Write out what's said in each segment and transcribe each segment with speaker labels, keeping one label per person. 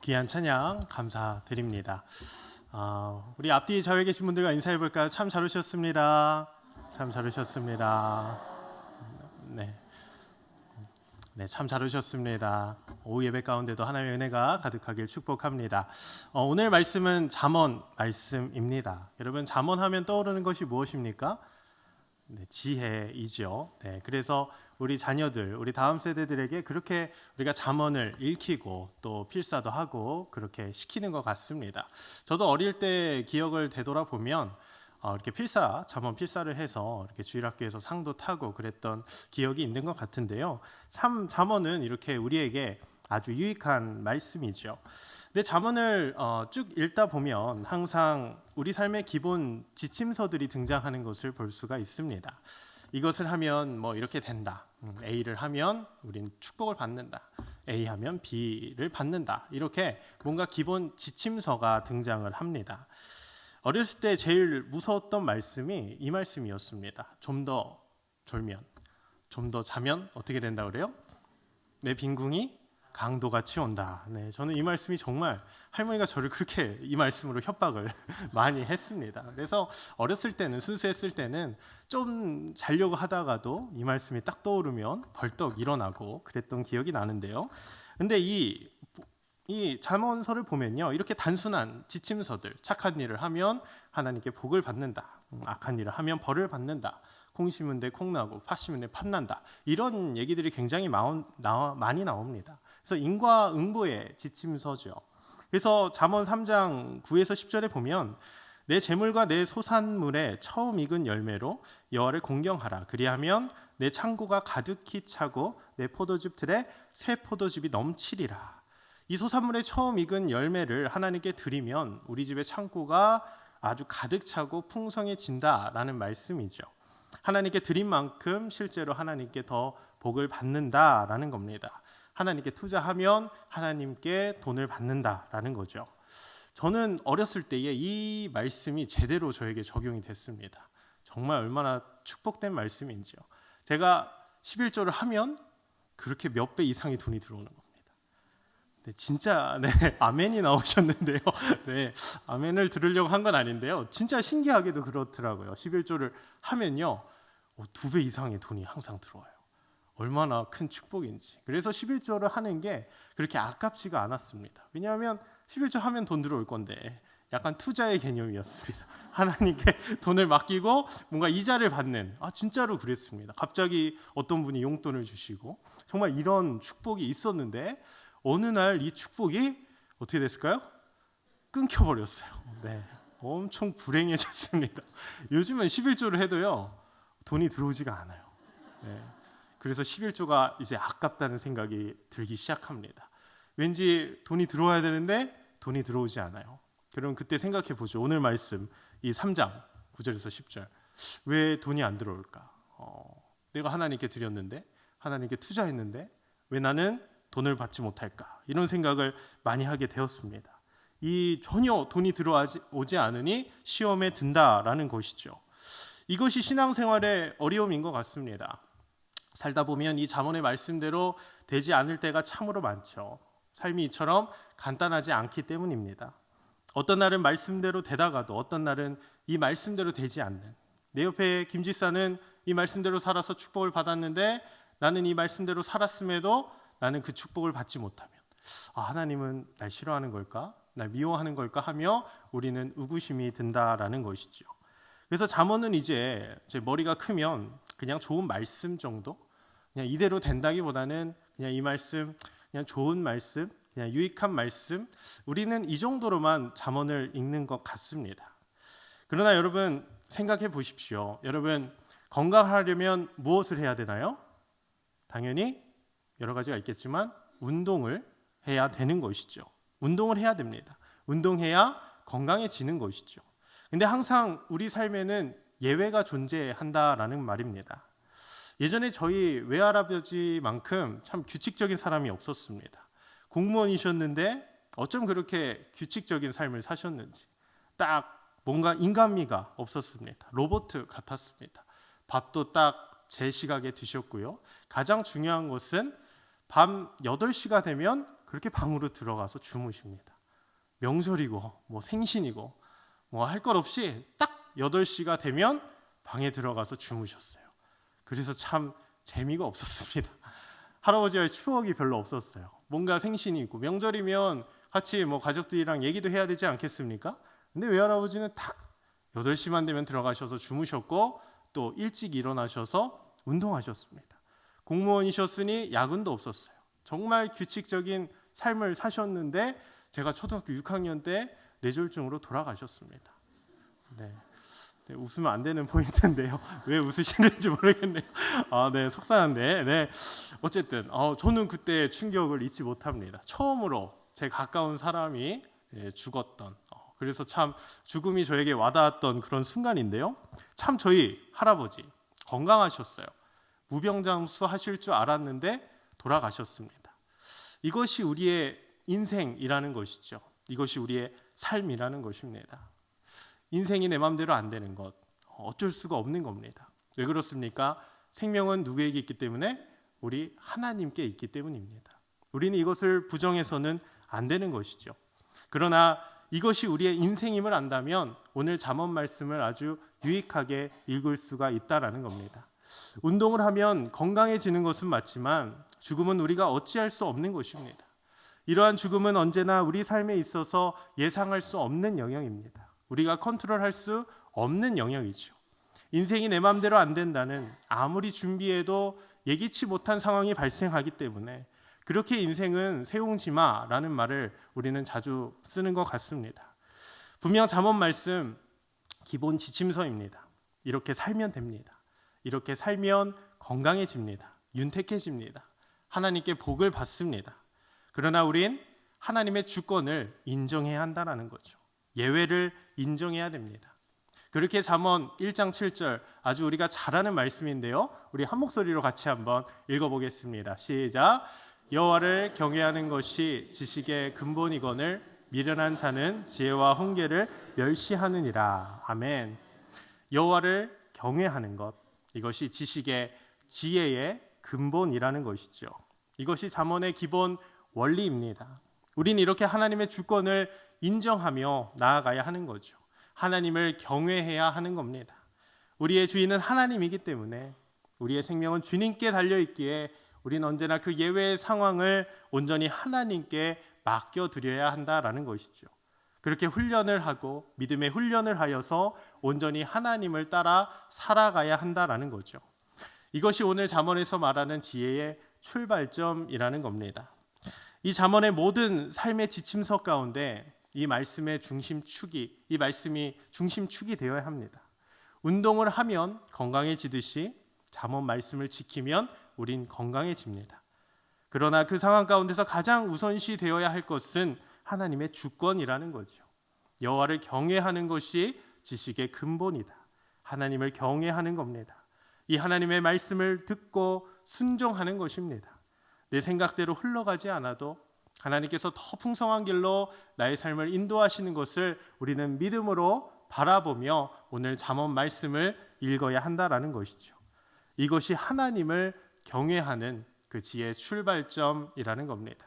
Speaker 1: 귀한 찬양 감사드립니다. 우리 앞뒤 저에 계신 분들과 인사해 볼까요? 참 잘 오셨습니다. 참 잘 오셨습니다. 네, 참 잘 오셨습니다. 오후 예배 가운데도 하나님의 은혜가 가득하길 축복합니다. 오늘 말씀은 잠언 말씀입니다. 여러분 잠언하면 떠오르는 것이 무엇입니까? 지혜이죠. 그래서 우리 자녀들, 우리 다음 세대들에게 그렇게 우리가 잠언을 읽히고 또 필사도 하고 그렇게 시키는 것 같습니다. 저도 어릴 때 기억을 되돌아보면 이렇게 잠언 필사를 해서 이렇게 주일학교에서 상도 타고 그랬던 기억이 있는 것 같은데요. 참 잠언은 이렇게 우리에게 아주 유익한 말씀이죠. 근데 잠언을 쭉 읽다 보면 항상 우리 삶의 기본 지침서들이 등장하는 것을 볼 수가 있습니다. 이것을 하면 뭐 이렇게 된다. A를 하면 우린 축복을 받는다. A 하면 B를 받는다. 이렇게 뭔가 기본 지침서가 등장을 합니다. 어렸을 때 제일 무서웠던 말씀이 이 말씀이었습니다. 좀 더 졸면, 좀 더 자면 어떻게 된다 그래요? 내 빈궁이 강도같이 온다. 저는 이 말씀이 정말 할머니가 저를 그렇게 이 말씀으로 협박을 많이 했습니다. 그래서 어렸을 때는 순수했을 때는 좀 자려고 하다가도 이 말씀이 딱 떠오르면 벌떡 일어나고 그랬던 기억이 나는데요. 근데 이 잠언서를 보면요, 이렇게 단순한 지침서들, 착한 일을 하면 하나님께 복을 받는다, 악한 일을 하면 벌을 받는다, 콩 심은 데 콩 나고 팥 심은 데 팥 난다, 이런 얘기들이 굉장히 많이 나옵니다. 그래서 인과응보의 지침서죠. 그래서 잠언 3장 9에서 10절에 보면 내 재물과 내 소산물에 처음 익은 열매로 여호와를 공경하라. 그리하면 내 창고가 가득히 차고 내 포도즙 틀에 새 포도즙이 넘치리라. 이 소산물의 처음 익은 열매를 하나님께 드리면 우리 집의 창고가 아주 가득 차고 풍성해진다라는 말씀이죠. 하나님께 드린 만큼 실제로 하나님께 더 복을 받는다라는 겁니다. 하나님께 투자하면 하나님께 돈을 받는다라는 거죠. 저는 어렸을 때에 이 말씀이 제대로 저에게 적용이 됐습니다. 정말 얼마나 축복된 말씀인지요. 제가 11조를 하면 그렇게 몇 배 이상의 돈이 들어오는 겁니다. 진짜 아멘이 나오셨는데요. 아멘을 들으려고 한 건 아닌데요. 진짜 신기하게도 그렇더라고요. 11조를 하면요, 2배 이상의 돈이 항상 들어와요. 얼마나 큰 축복인지. 그래서 11조를 하는 게 그렇게 아깝지가 않았습니다. 왜냐하면 11조 하면 돈 들어올 건데 약간 투자의 개념이었습니다. 하나님께 돈을 맡기고 뭔가 이자를 받는, 진짜로 그랬습니다. 갑자기 어떤 분이 용돈을 주시고 정말 이런 축복이 있었는데 어느 날 이 축복이 어떻게 됐을까요? 끊겨버렸어요. 엄청 불행해졌습니다. 요즘은 11조를 해도요, 돈이 들어오지가 않아요. 그래서 11조가 이제 아깝다는 생각이 들기 시작합니다. 왠지 돈이 들어와야 되는데 돈이 들어오지 않아요. 그럼 그때 생각해 보죠. 오늘 말씀 이 3장 9절에서 10절, 왜 돈이 안 들어올까? 내가 하나님께 드렸는데, 하나님께 투자했는데 왜 나는 돈을 받지 못할까? 이런 생각을 많이 하게 되었습니다. 전혀 돈이 들어오지 않으니 시험에 든다라는 것이죠. 이것이 신앙생활의 어려움인 것 같습니다. 살다 보면 이 잠언의 말씀대로 되지 않을 때가 참으로 많죠. 삶이 이처럼 간단하지 않기 때문입니다. 어떤 날은 말씀대로 되다가도 어떤 날은 이 말씀대로 되지 않는, 내 옆에 김 지사는 이 말씀대로 살아서 축복을 받았는데 나는 이 말씀대로 살았음에도 나는 그 축복을 받지 못하면 하나님은 날 싫어하는 걸까? 날 미워하는 걸까? 하며 우리는 의구심이 든다라는 것이죠. 그래서 잠언은 이제 제 머리가 크면 그냥 좋은 말씀 정도, 그냥 이대로 된다기보다는 그냥 이 말씀, 그냥 좋은 말씀, 그냥 유익한 말씀, 우리는 이 정도로만 잠언을 읽는 것 같습니다. 그러나 여러분 생각해 보십시오. 여러분 건강하려면 무엇을 해야 되나요? 당연히 여러 가지가 있겠지만 운동을 해야 되는 것이죠. 운동을 해야 됩니다. 운동해야 건강해지는 것이죠. 근데 항상 우리 삶에는 예외가 존재한다라는 말입니다. 예전에 저희 외할아버지만큼 참 규칙적인 사람이 없었습니다. 공무원이셨는데 어쩜 그렇게 규칙적인 삶을 사셨는지, 딱 뭔가 인간미가 없었습니다. 로봇 같았습니다. 밥도 딱 제 시각에 드셨고요. 가장 중요한 것은 밤 8시가 되면 그렇게 방으로 들어가서 주무십니다. 명절이고 뭐 생신이고 뭐 할 것 없이 딱 8시가 되면 방에 들어가서 주무셨어요. 그래서 참 재미가 없었습니다. 할아버지와의 추억이 별로 없었어요. 뭔가 생신이 있고 명절이면 같이 뭐 가족들이랑 얘기도 해야 되지 않겠습니까? 근데 외할아버지는 딱 8시만 되면 들어가셔서 주무셨고 또 일찍 일어나셔서 운동하셨습니다. 공무원이셨으니 야근도 없었어요. 정말 규칙적인 삶을 사셨는데 제가 초등학교 6학년 때 뇌졸중으로 돌아가셨습니다. 네. 네, 웃으면 안 되는 포인트인데요. 왜 웃으시는지 모르겠네요. 네, 속상한데. 네. 어쨌든 저는 그때 충격을 잊지 못합니다. 처음으로 제 가까운 사람이 죽었던. 그래서 참 죽음이 저에게 와닿았던 그런 순간인데요. 참 저희 할아버지 건강하셨어요. 무병장수 하실 줄 알았는데 돌아가셨습니다. 이것이 우리의 인생이라는 것이죠. 이것이 우리의 삶이라는 것입니다. 인생이 내 마음대로 안 되는 것, 어쩔 수가 없는 겁니다. 왜 그렇습니까? 생명은 누구에게 있기 때문에? 우리 하나님께 있기 때문입니다. 우리는 이것을 부정해서는 안 되는 것이죠. 그러나 이것이 우리의 인생임을 안다면 오늘 잠언 말씀을 아주 유익하게 읽을 수가 있다라는 겁니다. 운동을 하면 건강해지는 것은 맞지만 죽음은 우리가 어찌할 수 없는 것입니다. 이러한 죽음은 언제나 우리 삶에 있어서 예상할 수 없는 영역입니다. 우리가 컨트롤할 수 없는 영역이죠. 인생이 내 마음대로 안 된다는 아무리 준비해도 예기치 못한 상황이 발생하기 때문에 그렇게 인생은 세웅지마라는 말을 우리는 자주 쓰는 것 같습니다. 분명 잠언 말씀 기본 지침서입니다. 이렇게 살면 됩니다. 이렇게 살면 건강해집니다. 윤택해집니다. 하나님께 복을 받습니다. 그러나 우린 하나님의 주권을 인정해야 한다는 거죠. 예외를 인정해야 됩니다. 그렇게 잠언 1장 7절 아주 우리가 잘 아는 말씀인데요. 우리 한 목소리로 같이 한번 읽어보겠습니다. 시작. 여호와를 경외하는 것이 지식의 근본이거늘 미련한 자는 지혜와 훈계를 멸시하느니라. 아멘. 여호와를 경외하는 것, 이것이 지식의 지혜의 근본이라는 것이죠. 이것이 잠언의 기본 원리입니다. 우리는 이렇게 하나님의 주권을 인정하며 나아가야 하는 거죠. 하나님을 경외해야 하는 겁니다. 우리의 주인은 하나님이기 때문에 우리의 생명은 주님께 달려있기에 우리는 언제나 그 예외의 상황을 온전히 하나님께 맡겨드려야 한다라는 것이죠. 그렇게 훈련을 하고 믿음의 훈련을 하여서 온전히 하나님을 따라 살아가야 한다라는 거죠. 이것이 오늘 잠언에서 말하는 지혜의 출발점이라는 겁니다. 이 잠언의 모든 삶의 지침서 가운데 이 말씀의 중심축이, 이 말씀이 중심축이 되어야 합니다. 운동을 하면 건강해지듯이 잠언 말씀을 지키면 우린 건강해집니다. 그러나 그 상황 가운데서 가장 우선시 되어야 할 것은 하나님의 주권이라는 거죠. 여호와를 경외하는 것이 지식의 근본이다. 하나님을 경외하는 겁니다. 이 하나님의 말씀을 듣고 순종하는 것입니다. 내 생각대로 흘러가지 않아도 하나님께서 더 풍성한 길로 나의 삶을 인도하시는 것을 우리는 믿음으로 바라보며 오늘 잠언 말씀을 읽어야 한다라는 것이죠. 이것이 하나님을 경외하는 그 지혜의 출발점이라는 겁니다.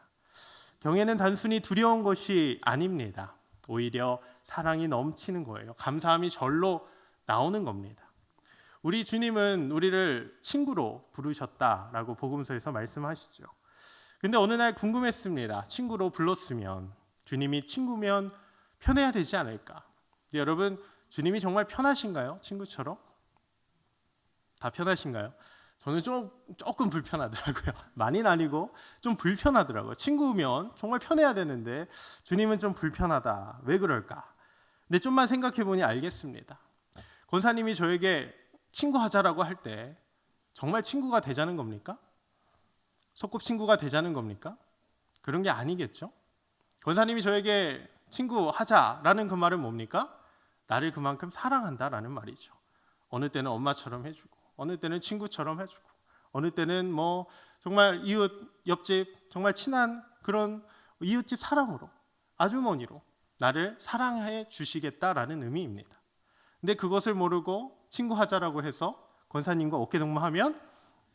Speaker 1: 경외는 단순히 두려운 것이 아닙니다. 오히려 사랑이 넘치는 거예요. 감사함이 절로 나오는 겁니다. 우리 주님은 우리를 친구로 부르셨다라고 복음서에서 말씀하시죠. 근데 어느 날 궁금했습니다. 친구로 불렀으면 주님이 친구면 편해야 되지 않을까? 근데 여러분, 주님이 정말 편하신가요? 친구처럼? 다 편하신가요? 저는 조금 불편하더라고요. 많이는 아니고 좀 불편하더라고요. 친구면 정말 편해야 되는데 주님은 좀 불편하다. 왜 그럴까? 근데 좀만 생각해 보니 알겠습니다. 권사님이 저에게 친구하자라고 할 때 정말 친구가 되자는 겁니까? 소꿉친구가 되자는 겁니까? 그런 게 아니겠죠? 권사님이 저에게 친구하자라는 그 말은 뭡니까? 나를 그만큼 사랑한다라는 말이죠. 어느 때는 엄마처럼 해주고, 어느 때는 친구처럼 해주고, 어느 때는 뭐 정말 이웃 옆집 정말 친한 그런 이웃집 사람으로, 아주머니로 나를 사랑해 주시겠다라는 의미입니다. 근데 그것을 모르고 친구하자라고 해서 권사님과 어깨동무하면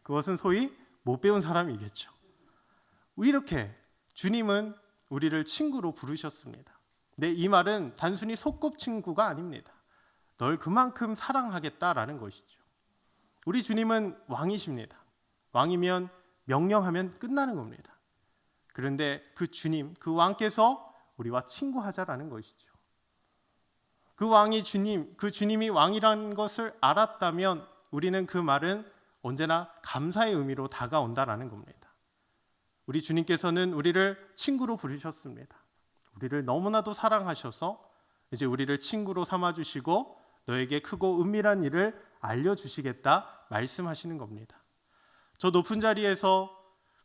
Speaker 1: 그것은 소위 못 배운 사람이겠죠. 이렇게 주님은 우리를 친구로 부르셨습니다. 네, 이 말은 단순히 소꿉친구가 아닙니다. 널 그만큼 사랑하겠다라는 것이죠. 우리 주님은 왕이십니다. 왕이면 명령하면 끝나는 겁니다. 그런데 그 주님, 그 왕께서 우리와 친구하자라는 것이죠. 그 왕이 주님, 그 주님이 왕이라는 것을 알았다면 우리는 그 말은 언제나 감사의 의미로 다가온다라는 겁니다. 우리 주님께서는 우리를 친구로 부르셨습니다. 우리를 너무나도 사랑하셔서 이제 우리를 친구로 삼아주시고 너에게 크고 은밀한 일을 알려주시겠다 말씀하시는 겁니다. 저 높은 자리에서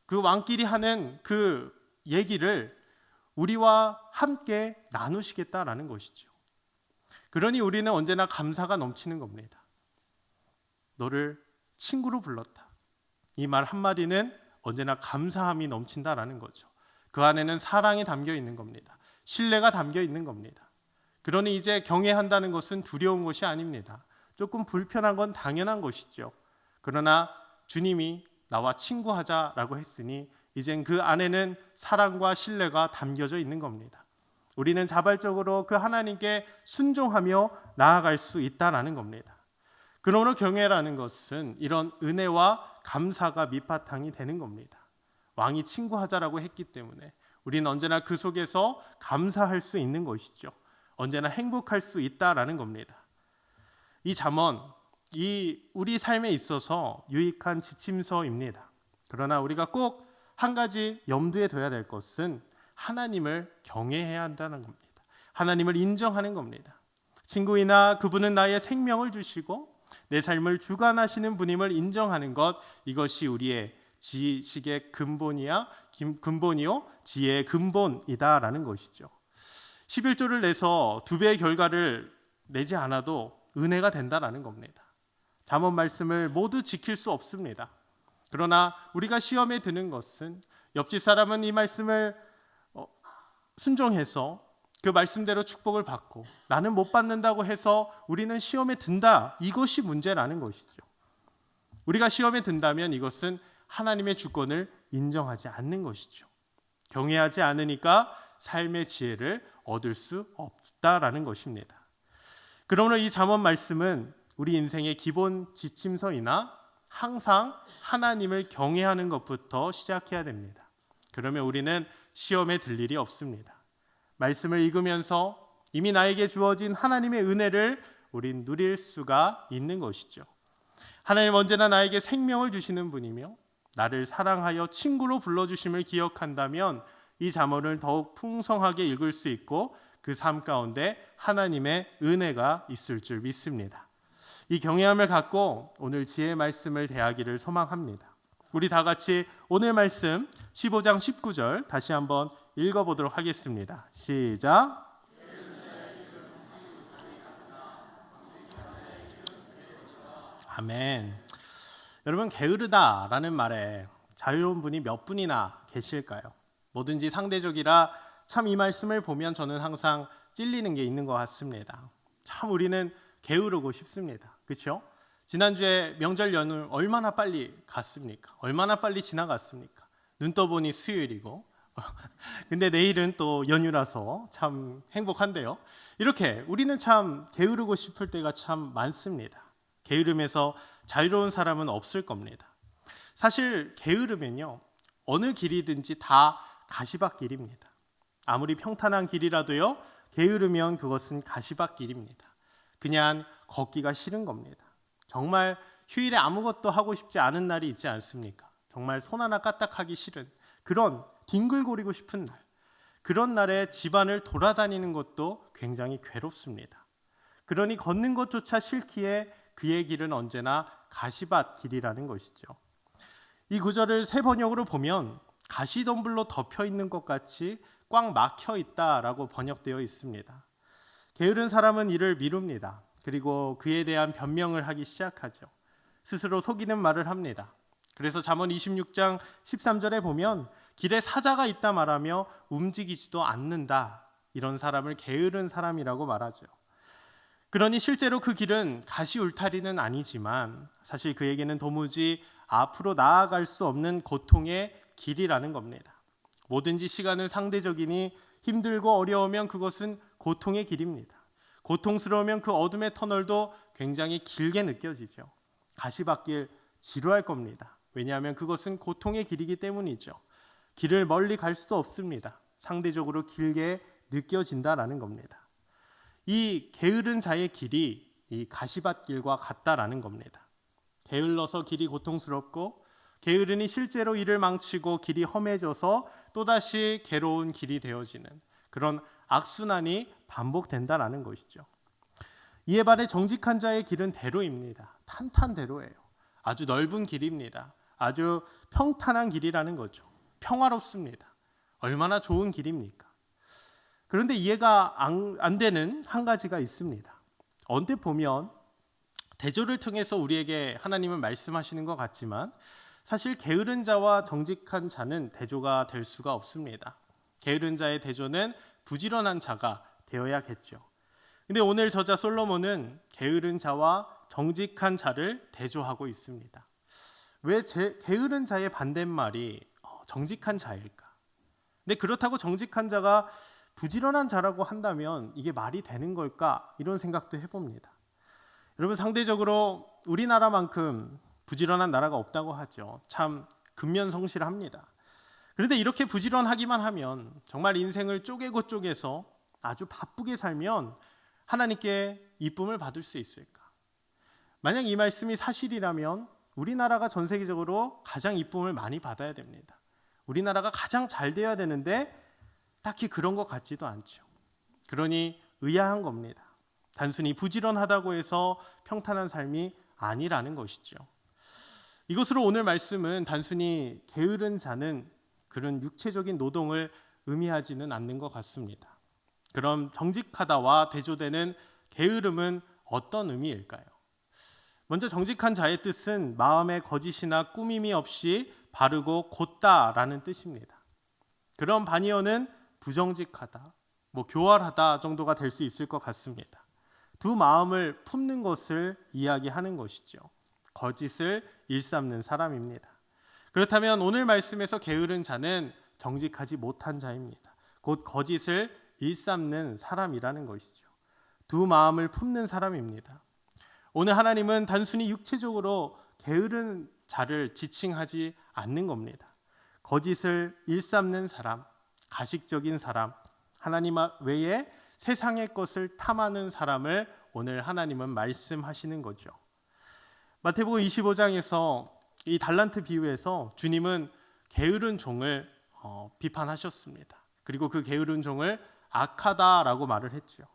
Speaker 1: 그 왕끼리 하는 그 얘기를 우리와 함께 나누시겠다라는 것이죠. 그러니 우리는 언제나 감사가 넘치는 겁니다. 너를 친구로 불렀다. 이 말 한마디는 언제나 감사함이 넘친다라는 거죠. 그 안에는 사랑이 담겨 있는 겁니다. 신뢰가 담겨 있는 겁니다. 그러니 이제 경외한다는 것은 두려운 것이 아닙니다. 조금 불편한 건 당연한 것이죠. 그러나 주님이 나와 친구하자라고 했으니 이젠 그 안에는 사랑과 신뢰가 담겨져 있는 겁니다. 우리는 자발적으로 그 하나님께 순종하며 나아갈 수 있다라는 겁니다. 그러므로 경외라는 것은 이런 은혜와 감사가 밑바탕이 되는 겁니다. 왕이 친구하자라고 했기 때문에 우리는 언제나 그 속에서 감사할 수 있는 것이죠. 언제나 행복할 수 있다라는 겁니다. 이 잠언, 이 우리 삶에 있어서 유익한 지침서입니다. 그러나 우리가 꼭 한 가지 염두에 둬야 될 것은 하나님을 경외해야 한다는 겁니다. 하나님을 인정하는 겁니다. 친구이나 그분은 나의 생명을 주시고 내 삶을 주관하시는 분임을 인정하는 것, 이것이 우리의 지식의 근본이요 지혜의 근본이다라는 것이죠. 11조를 내서 2배의 결과를 내지 않아도 은혜가 된다라는 겁니다. 잠언 말씀을 모두 지킬 수 없습니다. 그러나 우리가 시험에 드는 것은 옆집 사람은 이 말씀을 순종해서 그 말씀대로 축복을 받고 나는 못 받는다고 해서 우리는 시험에 든다. 이것이 문제라는 것이죠. 우리가 시험에 든다면 이것은 하나님의 주권을 인정하지 않는 것이죠. 경외하지 않으니까 삶의 지혜를 얻을 수 없다라는 것입니다. 그러므로 이 잠언 말씀은 우리 인생의 기본 지침서이나 항상 하나님을 경외하는 것부터 시작해야 됩니다. 그러면 우리는 시험에 들 일이 없습니다. 말씀을 읽으면서 이미 나에게 주어진 하나님의 은혜를 우린 누릴 수가 있는 것이죠. 하나님 언제나 나에게 생명을 주시는 분이며 나를 사랑하여 친구로 불러주심을 기억한다면 이 잠언을 더욱 풍성하게 읽을 수 있고 그 삶 가운데 하나님의 은혜가 있을 줄 믿습니다. 이 경외함을 갖고 오늘 지혜의 말씀을 대하기를 소망합니다. 우리 다 같이 오늘 말씀 15장 19절 다시 한번 읽어보도록 하겠습니다. 시작. 아멘. 여러분, 게으르다라는 말에 자유로운 분이 몇 분이나 계실까요? 뭐든지 상대적이라 참 이 말씀을 보면 저는 항상 찔리는 게 있는 것 같습니다. 참 우리는 게으르고 싶습니다. 그렇죠? 지난주에 명절 연휴 얼마나 빨리 갔습니까? 얼마나 빨리 지나갔습니까? 눈 떠보니 수요일이고 근데 내일은 또 연휴라서 참 행복한데요. 이렇게 우리는 참 게으르고 싶을 때가 참 많습니다. 게으름에서 자유로운 사람은 없을 겁니다. 사실 게으르면요, 어느 길이든지 다 가시밭길입니다. 아무리 평탄한 길이라도요, 게으르면 그것은 가시밭길입니다. 그냥 걷기가 싫은 겁니다. 정말 휴일에 아무것도 하고 싶지 않은 날이 있지 않습니까? 정말 손 하나 까딱하기 싫은 그런 뒹굴거리고 싶은 날, 그런 날에 집안을 돌아다니는 것도 굉장히 괴롭습니다. 그러니 걷는 것조차 싫기에 그의 길은 언제나 가시밭 길이라는 것이죠. 이 구절을 새 번역으로 보면 가시덤불로 덮여 있는 것 같이 꽉 막혀 있다라고 번역되어 있습니다. 게으른 사람은 이를 미룹니다. 그리고 그에 대한 변명을 하기 시작하죠. 스스로 속이는 말을 합니다. 그래서 잠언 26장 13절에 보면 길에 사자가 있다 말하며 움직이지도 않는다. 이런 사람을 게으른 사람이라고 말하죠. 그러니 실제로 그 길은 가시 울타리는 아니지만 사실 그에게는 도무지 앞으로 나아갈 수 없는 고통의 길이라는 겁니다. 뭐든지 시간은 상대적이니 힘들고 어려우면 그것은 고통의 길입니다. 고통스러우면 그 어둠의 터널도 굉장히 길게 느껴지죠. 가시밭길 지루할 겁니다. 왜냐하면 그것은 고통의 길이기 때문이죠. 길을 멀리 갈 수도 없습니다. 상대적으로 길게 느껴진다라는 겁니다. 이 게으른 자의 길이 이 가시밭길과 같다라는 겁니다. 게을러서 길이 고통스럽고 게으르니 실제로 일을 망치고 길이 험해져서 또다시 괴로운 길이 되어지는 그런 악순환이 반복된다라는 것이죠. 이에 반해 정직한 자의 길은 대로입니다. 탄탄대로예요. 아주 넓은 길입니다. 아주 평탄한 길이라는 거죠. 평화롭습니다. 얼마나 좋은 길입니까? 그런데 이해가 안 되는 한 가지가 있습니다. 언뜻 보면 대조를 통해서 우리에게 하나님은 말씀하시는 것 같지만 사실 게으른 자와 정직한 자는 대조가 될 수가 없습니다. 게으른 자의 대조는 부지런한 자가 되어야겠죠. 근데 오늘 저자 솔로몬은 게으른 자와 정직한 자를 대조하고 있습니다. 왜 게으른 자의 반대말이 정직한 자일까? 근데 그렇다고 정직한 자가 부지런한 자라고 한다면 이게 말이 되는 걸까? 이런 생각도 해봅니다. 여러분, 상대적으로 우리나라만큼 부지런한 나라가 없다고 하죠. 참 근면성실합니다. 그런데 이렇게 부지런하기만 하면 정말 인생을 쪼개고 쪼개서 아주 바쁘게 살면 하나님께 이쁨을 받을 수 있을까? 만약 이 말씀이 사실이라면 우리나라가 전 세계적으로 가장 이쁨을 많이 받아야 됩니다. 우리나라가 가장 잘 돼야 되는데 딱히 그런 것 같지도 않죠. 그러니 의아한 겁니다. 단순히 부지런하다고 해서 평탄한 삶이 아니라는 것이죠. 이것으로 오늘 말씀은 단순히 게으른 자는 그런 육체적인 노동을 의미하지는 않는 것 같습니다. 그럼 정직하다와 대조되는 게으름은 어떤 의미일까요? 먼저 정직한 자의 뜻은 마음에 거짓이나 꾸밈이 없이 바르고 곧다라는 뜻입니다. 그럼 반의어는 부정직하다, 교활하다 정도가 될 수 있을 것 같습니다. 두 마음을 품는 것을 이야기하는 것이죠. 거짓을 일삼는 사람입니다. 그렇다면 오늘 말씀에서 게으른 자는 정직하지 못한 자입니다. 곧 거짓을 일삼는 사람이라는 것이죠. 두 마음을 품는 사람입니다. 오늘 하나님은 단순히 육체적으로 게으른 자를 지칭하지 않는 겁니다. 거짓을 일삼는 사람, 가식적인 사람, 하나님 외에 세상의 것을 탐하는 사람을 오늘 하나님은 말씀하시는 거죠. 마태복음 25장에서 이 달란트 비유에서 주님은 게으른 종을 비판하셨습니다. 그리고 그 게으른 종을 악하다라고 말을 했죠.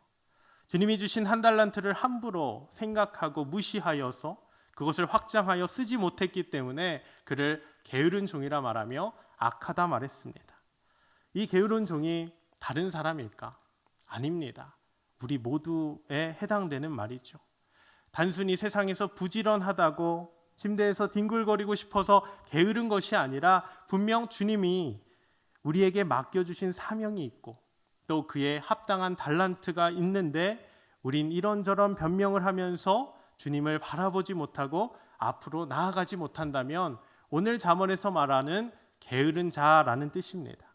Speaker 1: 주님이 주신 한 달란트를 함부로 생각하고 무시하여서 그것을 확장하여 쓰지 못했기 때문에 그를 게으른 종이라 말하며 악하다 말했습니다. 이 게으른 종이 다른 사람일까? 아닙니다. 우리 모두에 해당되는 말이죠. 단순히 세상에서 부지런하다고 침대에서 뒹굴거리고 싶어서 게으른 것이 아니라 분명 주님이 우리에게 맡겨주신 사명이 있고 또 그에 합당한 달란트가 있는데 우린 이런저런 변명을 하면서 주님을 바라보지 못하고 앞으로 나아가지 못한다면 오늘 잠언에서 말하는 게으른 자라는 뜻입니다.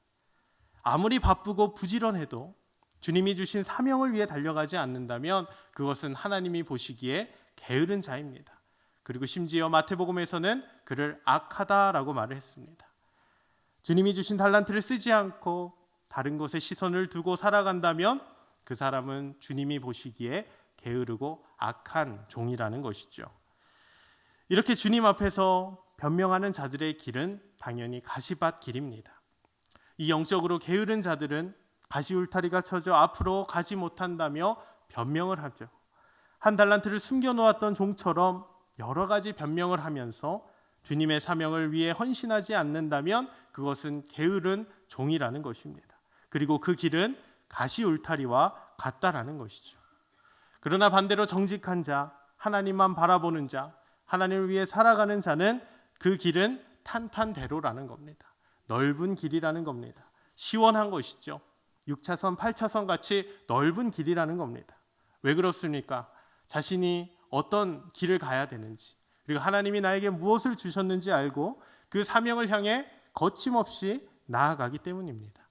Speaker 1: 아무리 바쁘고 부지런해도 주님이 주신 사명을 위해 달려가지 않는다면 그것은 하나님이 보시기에 게으른 자입니다. 그리고 심지어 마태복음에서는 그를 악하다라고 말을 했습니다. 주님이 주신 달란트를 쓰지 않고 다른 것에 시선을 두고 살아간다면 그 사람은 주님이 보시기에 게으르고 악한 종이라는 것이죠. 이렇게 주님 앞에서 변명하는 자들의 길은 당연히 가시밭 길입니다. 이 영적으로 게으른 자들은 가시울타리가 쳐져 앞으로 가지 못한다며 변명을 하죠. 한 달란트를 숨겨놓았던 종처럼 여러 가지 변명을 하면서 주님의 사명을 위해 헌신하지 않는다면 그것은 게으른 종이라는 것입니다. 그리고 그 길은 가시울타리와 같다라는 것이죠. 그러나 반대로 정직한 자, 하나님만 바라보는 자, 하나님을 위해 살아가는 자는 그 길은 탄탄대로라는 겁니다. 넓은 길이라는 겁니다. 시원한 것이죠. 6차선, 8차선 같이 넓은 길이라는 겁니다. 왜 그렇습니까? 자신이 어떤 길을 가야 되는지, 그리고 하나님이 나에게 무엇을 주셨는지 알고 그 사명을 향해 거침없이 나아가기 때문입니다.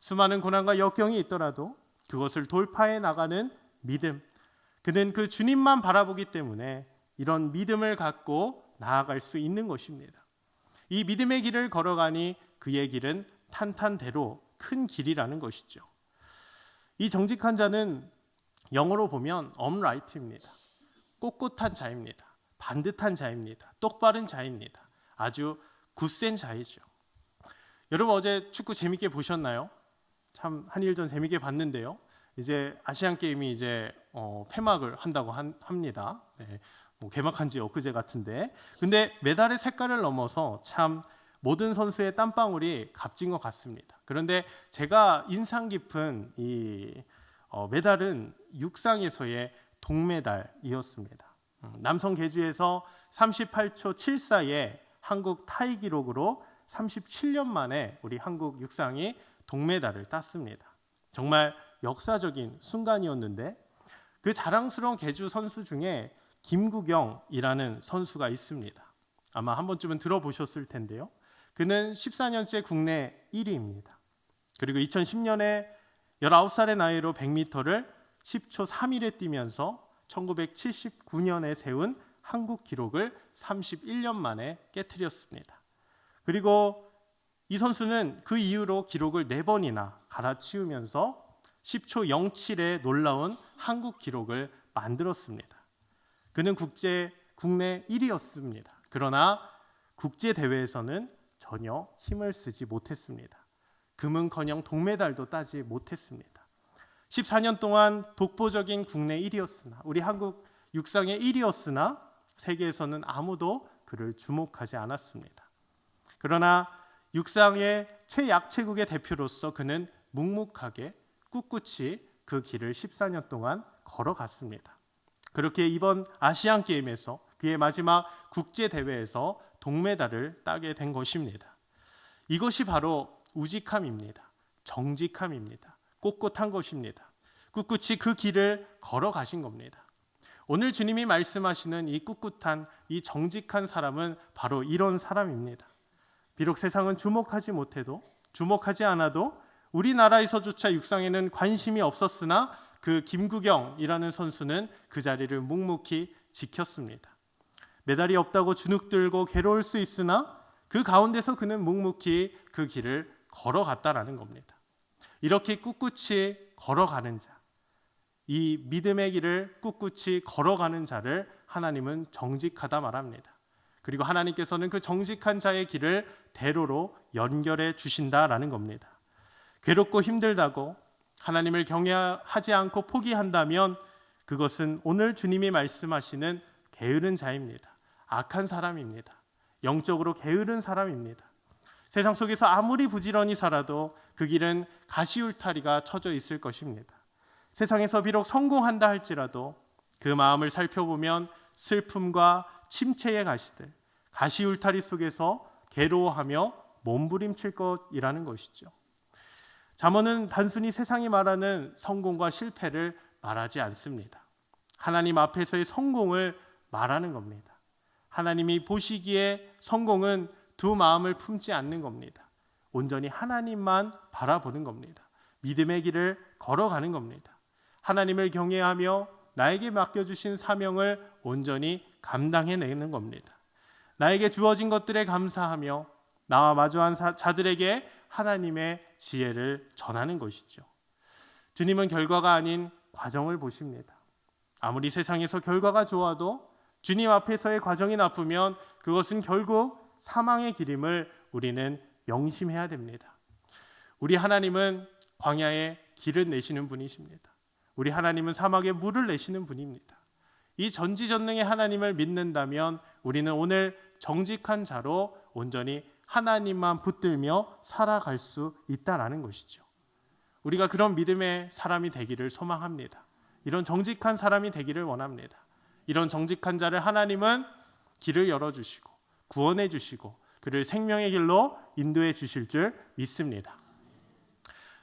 Speaker 1: 수많은 고난과 역경이 있더라도 그것을 돌파해 나가는 믿음, 그는 그 주님만 바라보기 때문에 이런 믿음을 갖고 나아갈 수 있는 것입니다. 이 믿음의 길을 걸어가니 그의 길은 탄탄대로 큰 길이라는 것이죠. 이 정직한 자는 영어로 보면 upright입니다. 꼿꼿한 자입니다. 반듯한 자입니다. 똑바른 자입니다. 아주 굳센 자이죠. 여러분 어제 축구 재밌게 보셨나요? 참 한일전 재밌게 봤는데요. 이제 아시안 게임이 이제 폐막을 한다고 합니다. 네, 개막한 지 엊그제 같은데, 근데 메달의 색깔을 넘어서 참 모든 선수의 땀방울이 값진 것 같습니다. 그런데 제가 인상 깊은 이 메달은 육상에서의 동메달이었습니다. 남성 계주에서 38초 74의 한국 타이 기록으로 37년 만에 우리 한국 육상이 동메달을 땄습니다. 정말 역사적인 순간이었는데, 그 자랑스러운 계주 선수 중에 김구경이라는 선수가 있습니다. 아마 한 번쯤은 들어보셨을 텐데요. 그는 14년째 국내 1위입니다. 그리고 2010년에 19살의 나이로 100m를 10초 3일에 뛰면서 1979년에 세운 한국 기록을 31년 만에 깨트렸습니다. 그리고 이 선수는 그 이후로 기록을 4번이나 갈아치우면서 10초 07의 놀라운 한국 기록을 만들었습니다. 그는 국내 1위였습니다. 그러나 국제 대회에서는 전혀 힘을 쓰지 못했습니다. 금은커녕 동메달도 따지 못했습니다. 14년 동안 독보적인 국내 1위였으나, 우리 한국 육상의 1위였으나 세계에서는 아무도 그를 주목하지 않았습니다. 그러나 육상의 최약체국의 대표로서 그는 묵묵하게 꿋꿋이 그 길을 14년 동안 걸어갔습니다. 그렇게 이번 아시안 게임에서 그의 마지막 국제 대회에서 동메달을 따게 된 것입니다. 이것이 바로 우직함입니다. 정직함입니다. 꼿꼿한 것입니다. 꿋꿋이 그 길을 걸어가신 겁니다. 오늘 주님이 말씀하시는 이 꿋꿋한, 이 정직한 사람은 바로 이런 사람입니다. 비록 세상은 주목하지 못해도, 주목하지 않아도 우리나라에서조차 육상에는 관심이 없었으나 그 김구경이라는 선수는 그 자리를 묵묵히 지켰습니다. 메달이 없다고 주눅들고 괴로울 수 있으나 그 가운데서 그는 묵묵히 그 길을 걸어갔다라는 겁니다. 이렇게 꿋꿋이 걸어가는 자, 이 믿음의 길을 꿋꿋이 걸어가는 자를 하나님은 정직하다 말합니다. 그리고 하나님께서는 그 정직한 자의 길을 대로로 연결해 주신다라는 겁니다. 괴롭고 힘들다고 하나님을 경외하지 않고 포기한다면 그것은 오늘 주님이 말씀하시는 게으른 자입니다. 악한 사람입니다. 영적으로 게으른 사람입니다. 세상 속에서 아무리 부지런히 살아도 그 길은 가시울타리가 쳐져 있을 것입니다. 세상에서 비록 성공한다 할지라도 그 마음을 살펴보면 슬픔과 침체의 가시들, 가시울타리 속에서 괴로워하며 몸부림칠 것이라는 것이죠. 잠언은 단순히 세상이 말하는 성공과 실패를 말하지 않습니다. 하나님 앞에서의 성공을 말하는 겁니다. 하나님이 보시기에 성공은 두 마음을 품지 않는 겁니다. 온전히 하나님만 바라보는 겁니다. 믿음의 길을 걸어가는 겁니다. 하나님을 경외하며 나에게 맡겨주신 사명을 온전히 감당해내는 겁니다. 나에게 주어진 것들에 감사하며 나와 마주한 자들에게 하나님의 지혜를 전하는 것이죠. 주님은 결과가 아닌 과정을 보십니다. 아무리 세상에서 결과가 좋아도 주님 앞에서의 과정이 나쁘면 그것은 결국 사망의 길임을 우리는 명심해야 됩니다. 우리 하나님은 광야에 길을 내시는 분이십니다. 우리 하나님은 사막에 물을 내시는 분입니다. 이 전지전능의 하나님을 믿는다면 우리는 오늘 정직한 자로 온전히 하나님만 붙들며 살아갈 수 있다라는 것이죠. 우리가 그런 믿음의 사람이 되기를 소망합니다. 이런 정직한 사람이 되기를 원합니다. 이런 정직한 자를 하나님은 길을 열어주시고 구원해 주시고 그를 생명의 길로 인도해 주실 줄 믿습니다.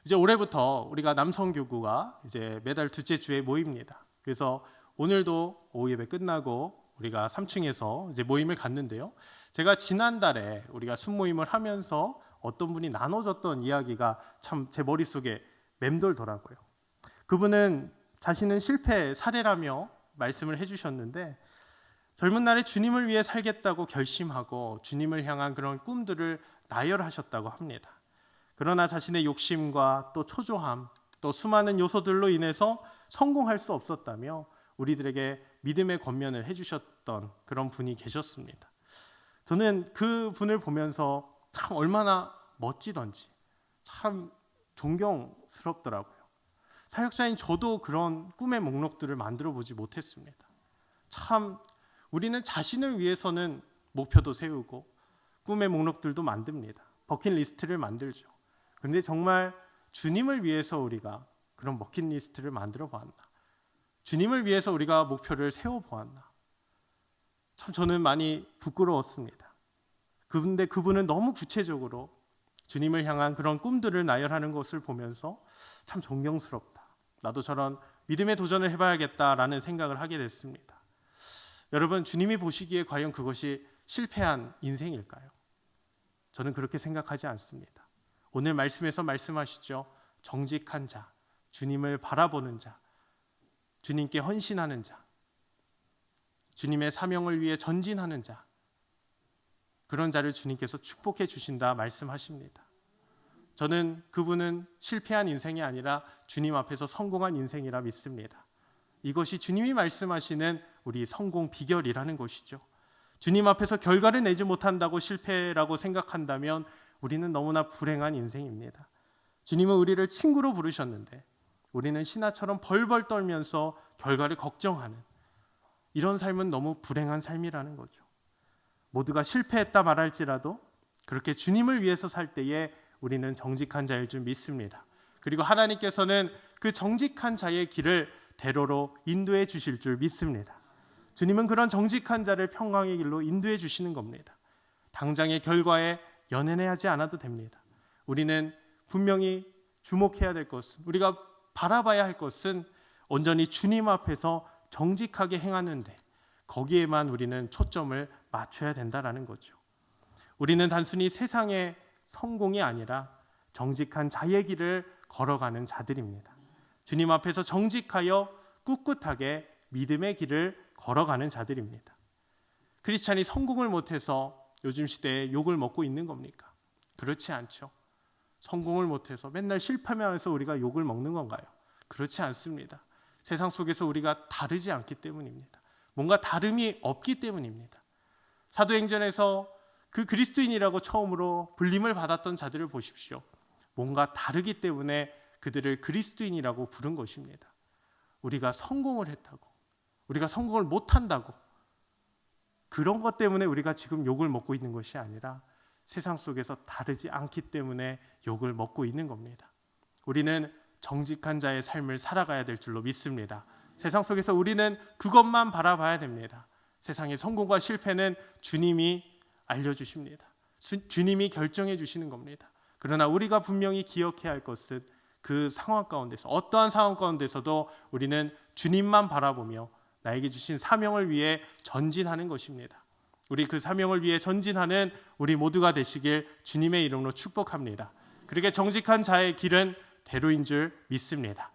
Speaker 1: 이제 올해부터 우리가 남성교구가 이제 매달 둘째 주에 모입니다. 그래서 오늘도 오후 예배 끝나고 우리가 3층에서 이제 모임을 갖는데요. 제가 지난달에 우리가 순모임을 하면서 어떤 분이 나눠줬던 이야기가 참 제 머릿속에 맴돌더라고요. 그분은 자신은 실패 사례라며 말씀을 해주셨는데, 젊은 날에 주님을 위해 살겠다고 결심하고 주님을 향한 그런 꿈들을 나열하셨다고 합니다. 그러나 자신의 욕심과 또 초조함, 또 수많은 요소들로 인해서 성공할 수 없었다며 우리들에게 믿음의 권면을 해주셨던 그런 분이 계셨습니다. 저는 그 분을 보면서 참 얼마나 멋지던지 참 존경스럽더라고요. 사역자인 저도 그런 꿈의 목록들을 만들어 보지 못했습니다. 참 우리는 자신을 위해서는 목표도 세우고 꿈의 목록들도 만듭니다. 버킷리스트를 만들죠. 그런데 정말 주님을 위해서 우리가 그런 버킷리스트를 만들어 보았나? 주님을 위해서 우리가 목표를 세워 보았나? 참 저는 많이 부끄러웠습니다. 그런데 그분은 너무 구체적으로 주님을 향한 그런 꿈들을 나열하는 것을 보면서 참 존경스럽다. 나도 저런 믿음의 도전을 해봐야겠다라는 생각을 하게 됐습니다. 여러분, 주님이 보시기에 과연 그것이 실패한 인생일까요? 저는 그렇게 생각하지 않습니다. 오늘 말씀에서 말씀하시죠. 정직한 자, 주님을 바라보는 자, 주님께 헌신하는 자, 주님의 사명을 위해 전진하는 자, 그런 자를 주님께서 축복해 주신다 말씀하십니다. 저는 그분은 실패한 인생이 아니라 주님 앞에서 성공한 인생이라 믿습니다. 이것이 주님이 말씀하시는 우리 성공 비결이라는 것이죠. 주님 앞에서 결과를 내지 못한다고 실패라고 생각한다면 우리는 너무나 불행한 인생입니다. 주님은 우리를 친구로 부르셨는데 우리는 신하처럼 벌벌 떨면서 결과를 걱정하는 이런 삶은 너무 불행한 삶이라는 거죠. 모두가 실패했다 말할지라도 그렇게 주님을 위해서 살 때에 우리는 정직한 자일 줄 믿습니다. 그리고 하나님께서는 그 정직한 자의 길을 대로로 인도해 주실 줄 믿습니다. 주님은 그런 정직한 자를 평강의 길로 인도해 주시는 겁니다. 당장의 결과에 연연하지 않아도 됩니다. 우리는 분명히 주목해야 될 것은, 우리가 바라봐야 할 것은 온전히 주님 앞에서 정직하게 행하는데 거기에만 우리는 초점을 맞춰야 된다는 거죠. 우리는 단순히 세상의 성공이 아니라 정직한 자의 길을 걸어가는 자들입니다. 주님 앞에서 정직하여 꿋꿋하게 믿음의 길을 걸어가는 자들입니다. 크리스찬이 성공을 못해서 요즘 시대에 욕을 먹고 있는 겁니까? 그렇지 않죠. 성공을 못해서 맨날 실패하면서 우리가 욕을 먹는 건가요? 그렇지 않습니다. 세상 속에서 우리가 다르지 않기 때문입니다. 뭔가 다름이 없기 때문입니다. 사도행전에서 그 그리스도인이라고 처음으로 불림을 받았던 자들을 보십시오. 뭔가 다르기 때문에 그들을 그리스도인이라고 부른 것입니다. 우리가 성공을 했다고, 우리가 성공을 못한다고, 그런 것 때문에 우리가 지금 욕을 먹고 있는 것이 아니라 세상 속에서 다르지 않기 때문에 욕을 먹고 있는 겁니다. 우리는 정직한 자의 삶을 살아가야 될 줄로 믿습니다. 세상 속에서 우리는 그것만 바라봐야 됩니다. 세상의 성공과 실패는 주님이 알려주십니다. 주님이 결정해 주시는 겁니다. 그러나 우리가 분명히 기억해야 할 것은 그 상황 가운데서, 어떠한 상황 가운데서도 우리는 주님만 바라보며 나에게 주신 사명을 위해 전진하는 것입니다. 우리 그 사명을 위해 전진하는 우리 모두가 되시길 주님의 이름으로 축복합니다. 그렇게 정직한 자의 길은 대로인 줄 믿습니다.